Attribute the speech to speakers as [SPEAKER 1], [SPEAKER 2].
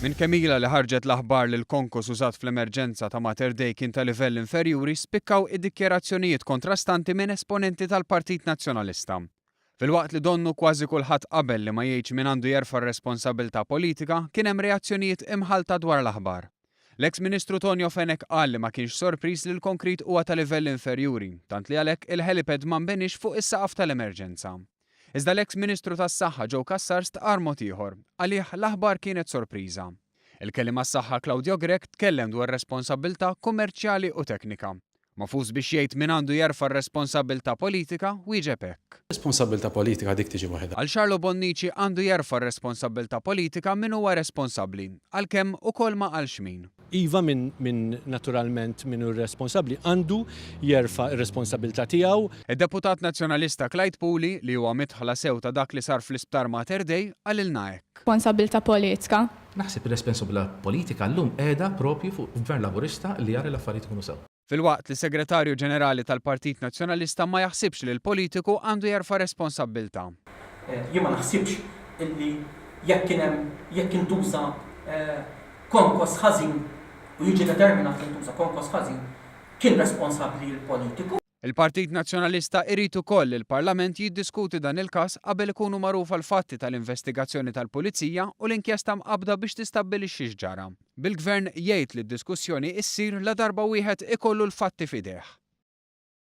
[SPEAKER 1] Minn kemila li ħarġet l-aħbar li l-konkos użat fl-emerġenza ta' Mater Dei kien ta' livell inferjuri spikkaw id-dikjerazzjonijiet kontrastanti minn esponenti tal-Partit Nazzjonalista. Fil-waqt li donnu kważi kulħadd qabel li ma jgħidx min għandu jerfa' r-responsabilità politika, kien hemm reazzjonijiet imħalta dwar l-aħbar. L-eks Ministru Tonio Fenek qal li ma kienx sorpriż li l-konkrit huwa ta' livell inferjuri, tant li għalhekk il-helipad ma nbenix fuq is-saqaf tal-emerġenza. Iżda l-eks Ministru tas-Saħħa Joe Cassar stqar mod ieħor, għalih l-aħbar kienet sorpriża. Il-kelima s-saħħa Claudio Grech tkellem dwar responsabilità kummerċjali u teknika. Mafus biex jgħid min għandu jerfa' r-responsabilità politika wieġeb hekk.
[SPEAKER 2] Responsabilità politika dik tiġi waħedha.
[SPEAKER 1] Għal Xarlo Bonnici għandu jerfa' r-responsabilità politika min huwa responsabbli, għalkemm ukoll ma qalx min.
[SPEAKER 3] Iva minn naturalment min hu responsabbli għandu jerfa' r-responsabilità tiegħu.
[SPEAKER 1] Id-Deputat Nazzjonalista Clyde Puli li huwa mitħla sew ta' dak li sar fl-Isptar Mater Dei għalilna hekk.
[SPEAKER 4] Responsabilità politika.
[SPEAKER 5] Naħseb ir-responsabilità politika llum qiegħda propju fuq il-Gvern Laburista li jara l-affarijiet ikunu sew.
[SPEAKER 1] Fil-waqt li Segretarju Ġenerali tal-Partit Nazzjonalista ma jaħsibx li l-politiku għandu jerfa' responsabbiltà.
[SPEAKER 6] Jien ma naħsibx illi jekk intuża konkos ħażin u jiġi determinat li intuża konkos ħażin kien responsabbli l-politiku.
[SPEAKER 1] Il-Partit Nazzjonalista irid ukoll il-Parlament jiddiskuti dan il-każ qabel ikunu magħrufa l-fatti tal-investigazzjoni tal-Pulizija u l-inkjesta mqabbda biex tistabbilixxi x'ġara. Bil-Gvern jgħid li d-diskussjoni ssir la darba wieħed ikollu l-fatti f'idejh.